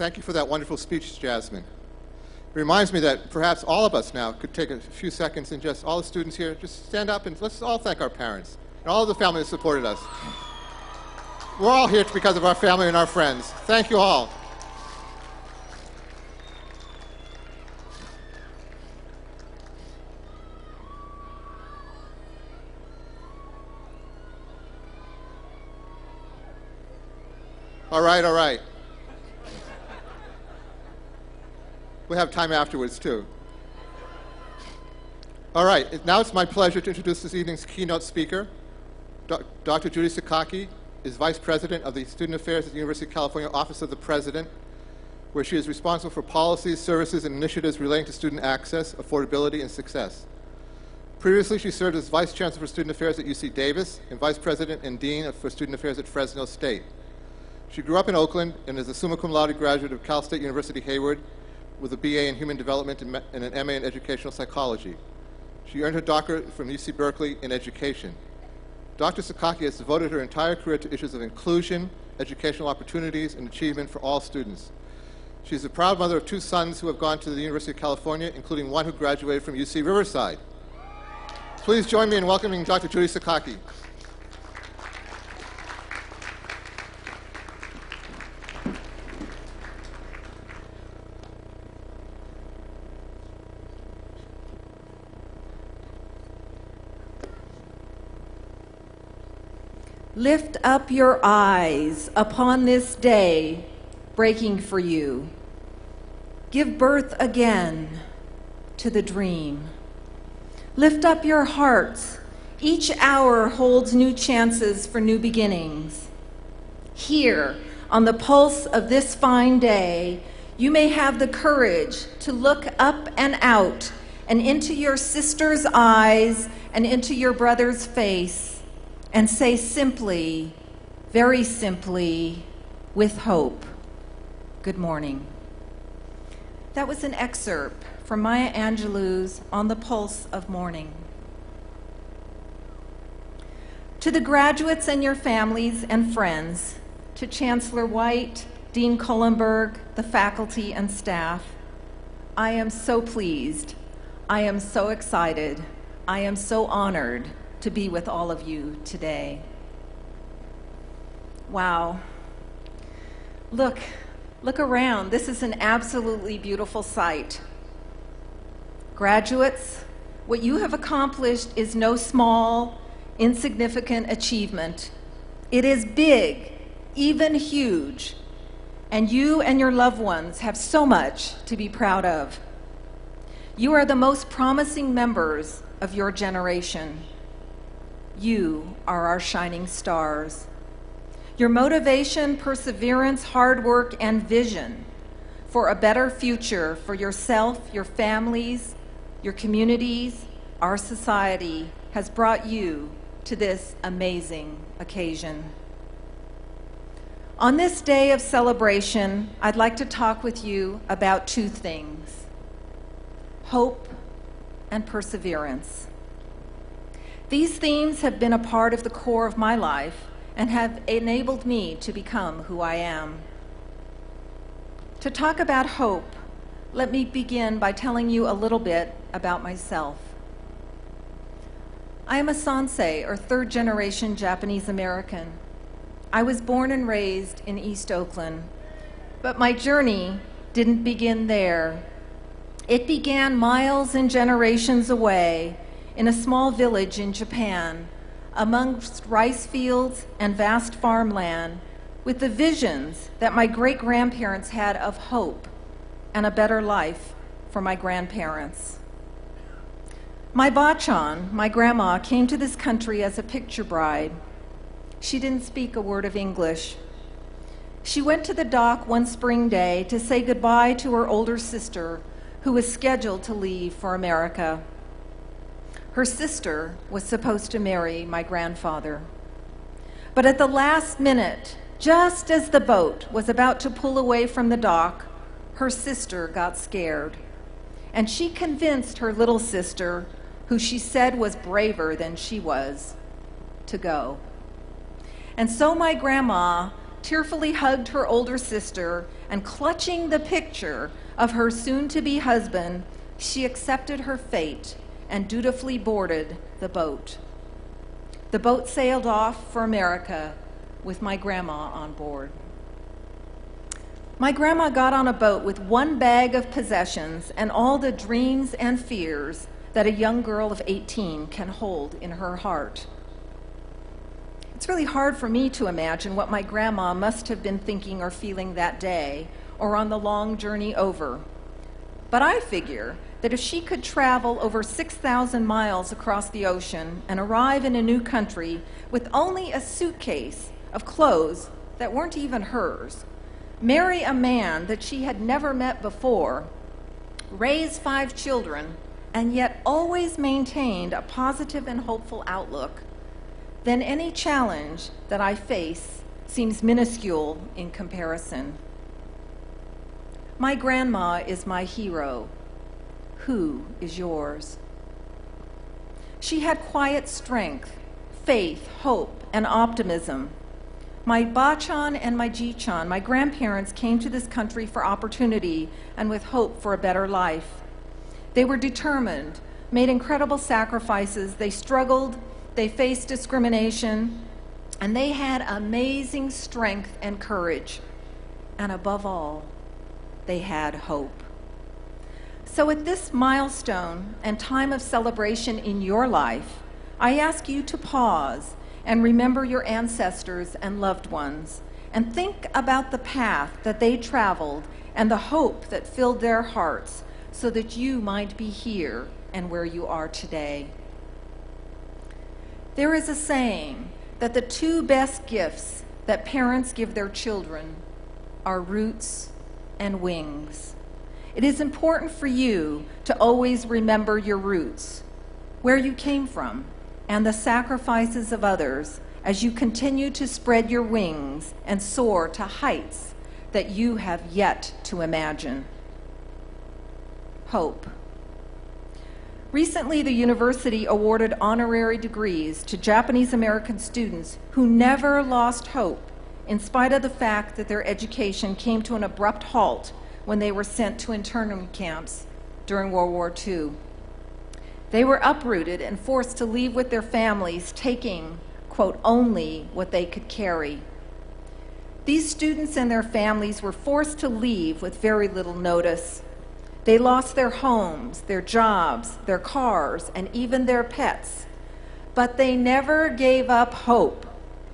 Thank you for that wonderful speech, Jasmine. It reminds me that perhaps all of us now could take a few seconds and just, all the students here, just stand up and let's all thank our parents and all of the family that supported us. We're all here because of our family and our friends. Thank you all. All right, all right. We'll have time afterwards, too. All right, now it's my pleasure to introduce this evening's keynote speaker. Dr. Judy Sakaki is Vice President of the Student Affairs at the University of California Office of the President, where she is responsible for policies, services, and initiatives relating to student access, affordability, and success. Previously, she served as Vice Chancellor for Student Affairs at UC Davis and Vice President and Dean for Student Affairs at Fresno State. She grew up in Oakland and is a summa cum laude graduate of Cal State University Hayward with a BA in Human Development and an MA in Educational Psychology. She earned her doctorate from UC Berkeley in Education. Dr. Sakaki has devoted her entire career to issues of inclusion, educational opportunities, and achievement for all students. She's the proud mother of 2 sons who have gone to the University of California, including one who graduated from UC Riverside. Please join me in welcoming Dr. Judy Sakaki. Lift up your eyes upon this day breaking for you. Give birth again to the dream. Lift up your hearts. Each hour holds new chances for new beginnings. Here, on the pulse of this fine day, you may have the courage to look up and out and into your sister's eyes and into your brother's face and say simply, very simply, with hope, good morning. That was an excerpt from Maya Angelou's On the Pulse of Morning. To the graduates and your families and friends, to Chancellor White, Dean Kohlenberg, the faculty and staff, I am so pleased, I am so excited, I am so honored to be with all of you today. Wow. Look around. This is an absolutely beautiful sight. Graduates, what you have accomplished is no small, insignificant achievement. It is big, even huge, and you and your loved ones have so much to be proud of. You are the most promising members of your generation. You are our shining stars. Your motivation, perseverance, hard work, and vision for a better future for yourself, your families, your communities, our society has brought you to this amazing occasion. On this day of celebration, I'd like to talk with you about 2 things: hope and perseverance. These themes have been a part of the core of my life and have enabled me to become who I am. To talk about hope, let me begin by telling you a little bit about myself. I am a Sansei, or 3rd-generation Japanese American. I was born and raised in East Oakland, but my journey didn't begin there. It began miles and generations away in a small village in Japan, amongst rice fields and vast farmland, with the visions that my great-grandparents had of hope and a better life for my grandparents. My bachan, my grandma, came to this country as a picture bride. She didn't speak a word of English. She went to the dock one spring day to say goodbye to her older sister, who was scheduled to leave for America. Her sister was supposed to marry my grandfather. But at the last minute, just as the boat was about to pull away from the dock, her sister got scared. And she convinced her little sister, who she said was braver than she was, to go. And so my grandma tearfully hugged her older sister and clutching the picture of her soon-to-be husband, she accepted her fate and dutifully boarded the boat. The boat sailed off for America with my grandma on board. My grandma got on a boat with one bag of possessions and all the dreams and fears that a young girl of 18 can hold in her heart. It's really hard for me to imagine what my grandma must have been thinking or feeling that day or on the long journey over. But I figure that if she could travel over 6,000 miles across the ocean and arrive in a new country with only a suitcase of clothes that weren't even hers, marry a man that she had never met before, raise 5 children, and yet always maintained a positive and hopeful outlook, then any challenge that I face seems minuscule in comparison. My grandma is my hero. Who is yours? She had quiet strength, faith, hope, and optimism. My Bachan and my Jichan, my grandparents, came to this country for opportunity and with hope for a better life. They were determined, made incredible sacrifices, they struggled, they faced discrimination, and they had amazing strength and courage. And above all, they had hope. So at this milestone and time of celebration in your life, I ask you to pause and remember your ancestors and loved ones, and think about the path that they traveled and the hope that filled their hearts so that you might be here and where you are today. There is a saying that the 2 best gifts that parents give their children are roots and wings. It is important for you to always remember your roots, where you came from, and the sacrifices of others as you continue to spread your wings and soar to heights that you have yet to imagine. Hope. Recently, the university awarded honorary degrees to Japanese American students who never lost hope in spite of the fact that their education came to an abrupt halt when they were sent to internment camps during World War II. They were uprooted and forced to leave with their families, taking, quote, only what they could carry. These students and their families were forced to leave with very little notice. They lost their homes, their jobs, their cars, and even their pets. But they never gave up hope,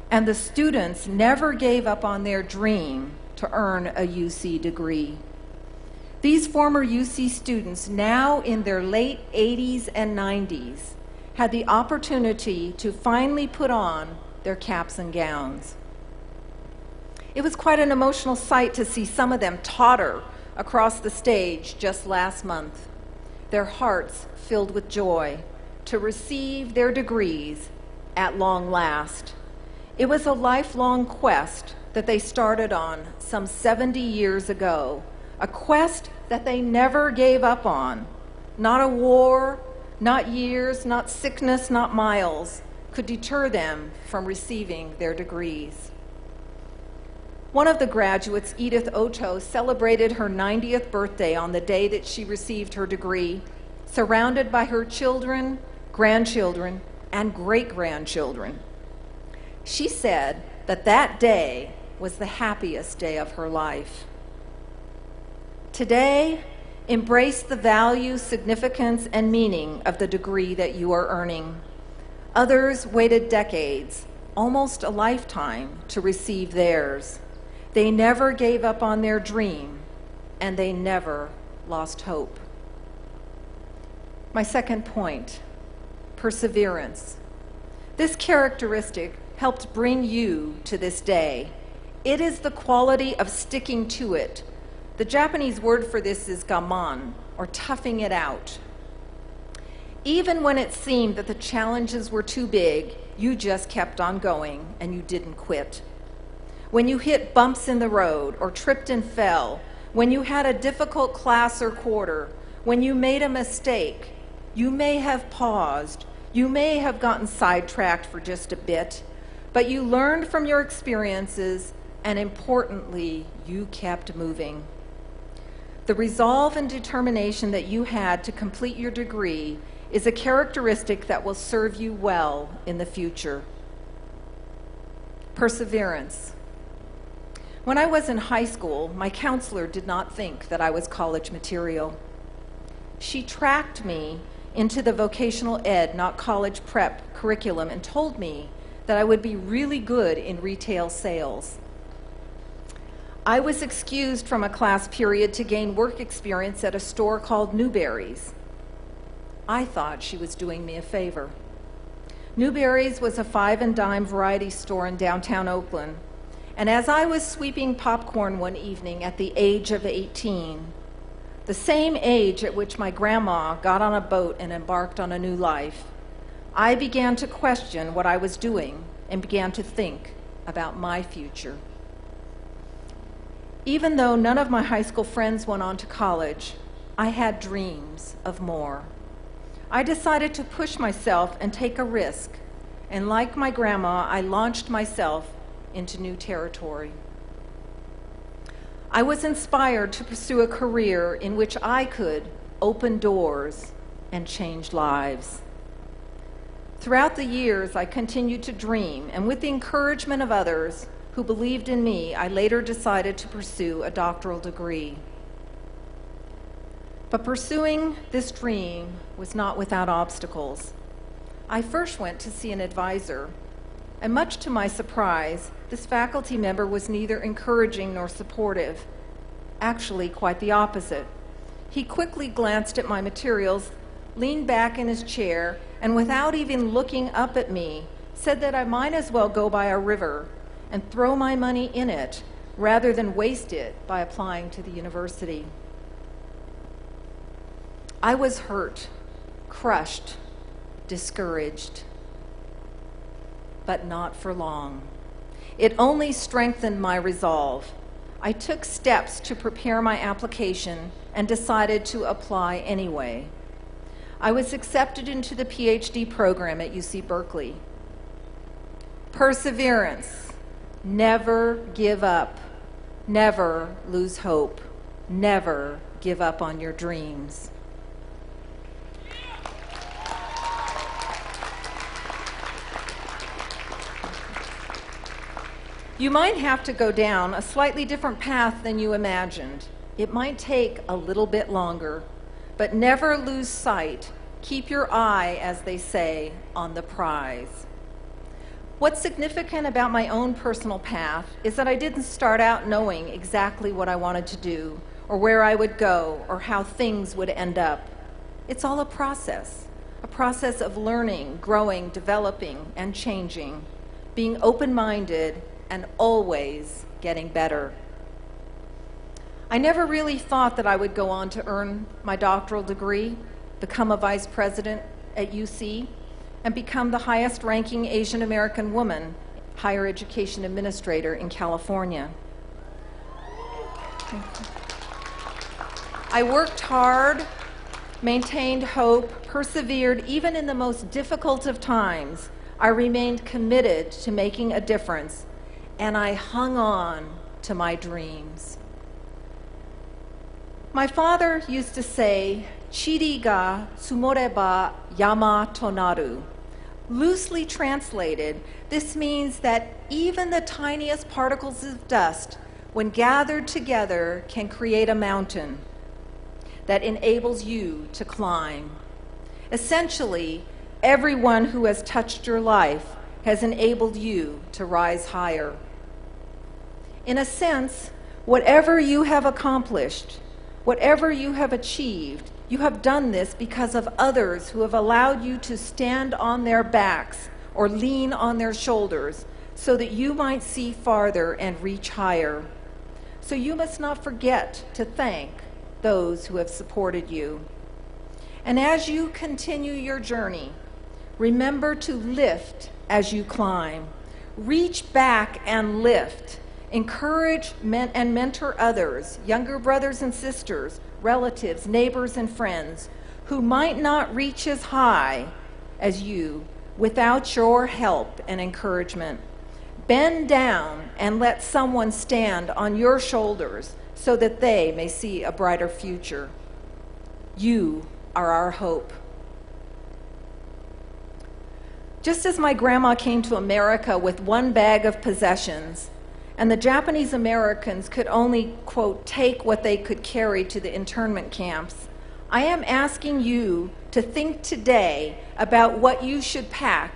and the students never gave up on their dream to earn a UC degree. These former UC students, now in their late 80s and 90s, had the opportunity to finally put on their caps and gowns. It was quite an emotional sight to see some of them totter across the stage just last month, their hearts filled with joy to receive their degrees at long last. It was a lifelong quest that they started on some 70 years ago, a quest that they never gave up on. Not a war, not years, not sickness, not miles could deter them from receiving their degrees. One of the graduates, Edith Oto, celebrated her 90th birthday on the day that she received her degree, surrounded by her children, grandchildren, and great-grandchildren. She said that that day was the happiest day of her life. Today, embrace the value, significance, and meaning of the degree that you are earning. Others waited decades, almost a lifetime, to receive theirs. They never gave up on their dream, and they never lost hope. My second point, perseverance. This characteristic helped bring you to this day. It is the quality of sticking to it. The Japanese word for this is gaman, or toughing it out. Even when it seemed that the challenges were too big, you just kept on going and you didn't quit. When you hit bumps in the road or tripped and fell, when you had a difficult class or quarter, when you made a mistake, you may have paused, you may have gotten sidetracked for just a bit, but you learned from your experiences, and importantly, you kept moving. The resolve and determination that you had to complete your degree is a characteristic that will serve you well in the future. Perseverance. When I was in high school, my counselor did not think that I was college material. She tracked me into the vocational ed, not college prep curriculum, and told me that I would be really good in retail sales. I was excused from a class period to gain work experience at a store called Newberry's. I thought she was doing me a favor. Newberry's was a 5 and dime variety store in downtown Oakland, and as I was sweeping popcorn one evening at the age of 18, the same age at which my grandma got on a boat and embarked on a new life, I began to question what I was doing and began to think about my future. Even though none of my high school friends went on to college, I had dreams of more. I decided to push myself and take a risk, and like my grandma, I launched myself into new territory. I was inspired to pursue a career in which I could open doors and change lives. Throughout the years, I continued to dream, and with the encouragement of others who believed in me, I later decided to pursue a doctoral degree. But pursuing this dream was not without obstacles. I first went to see an advisor, and much to my surprise, this faculty member was neither encouraging nor supportive. Actually, quite the opposite. He quickly glanced at my materials, leaned back in his chair, and without even looking up at me, said that I might as well go by a river and throw my money in it rather than waste it by applying to the university. I was hurt, crushed, discouraged, but not for long. It only strengthened my resolve. I took steps to prepare my application and decided to apply anyway. I was accepted into the PhD program at UC Berkeley. Perseverance. Never give up. Never lose hope. Never give up on your dreams. You might have to go down a slightly different path than you imagined. It might take a little bit longer, but never lose sight. Keep your eye, as they say, on the prize. What's significant about my own personal path is that I didn't start out knowing exactly what I wanted to do, or where I would go, or how things would end up. It's all a process of learning, growing, developing, and changing, being open-minded, and always getting better. I never really thought that I would go on to earn my doctoral degree, become a vice president at UC, and become the highest-ranking Asian American woman higher education administrator in California. I worked hard, maintained hope, persevered even in the most difficult of times. I remained committed to making a difference, and I hung on to my dreams. My father used to say, "Chiri ga tsumoreba yama tonaru." Loosely translated, this means that even the tiniest particles of dust, when gathered together, can create a mountain that enables you to climb. Essentially, everyone who has touched your life has enabled you to rise higher. In a sense, whatever you have accomplished, whatever you have achieved, you have done this because of others who have allowed you to stand on their backs or lean on their shoulders so that you might see farther and reach higher. So you must not forget to thank those who have supported you. And as you continue your journey, remember to lift as you climb. Reach back and lift. Encourage and mentor others, younger brothers and sisters, relatives, neighbors, and friends who might not reach as high as you without your help and encouragement. Bend down and let someone stand on your shoulders so that they may see a brighter future. You are our hope. Just as my grandma came to America with one bag of possessions, and the Japanese Americans could only, quote, take what they could carry to the internment camps, I am asking you to think today about what you should pack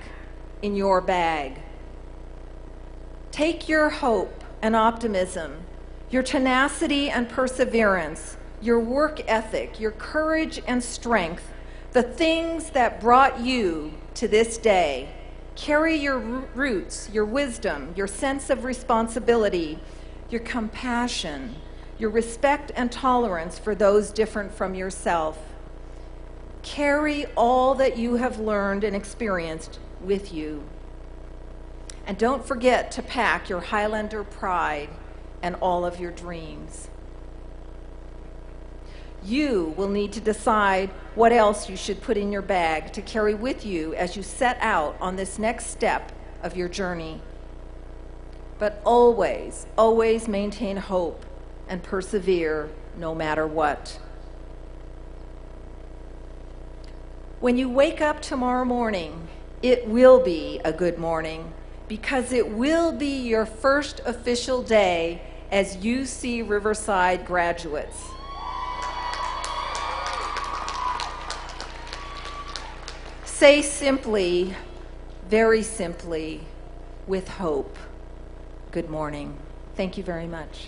in your bag. Take your hope and optimism, your tenacity and perseverance, your work ethic, your courage and strength, the things that brought you to this day. Carry your roots, your wisdom, your sense of responsibility, your compassion, your respect and tolerance for those different from yourself. Carry all that you have learned and experienced with you. And don't forget to pack your Highlander pride and all of your dreams. You will need to decide what else you should put in your bag to carry with you as you set out on this next step of your journey. But always, always maintain hope and persevere no matter what. When you wake up tomorrow morning, it will be a good morning, because it will be your first official day as UC Riverside graduates. Say simply, very simply, with hope, good morning. Thank you very much.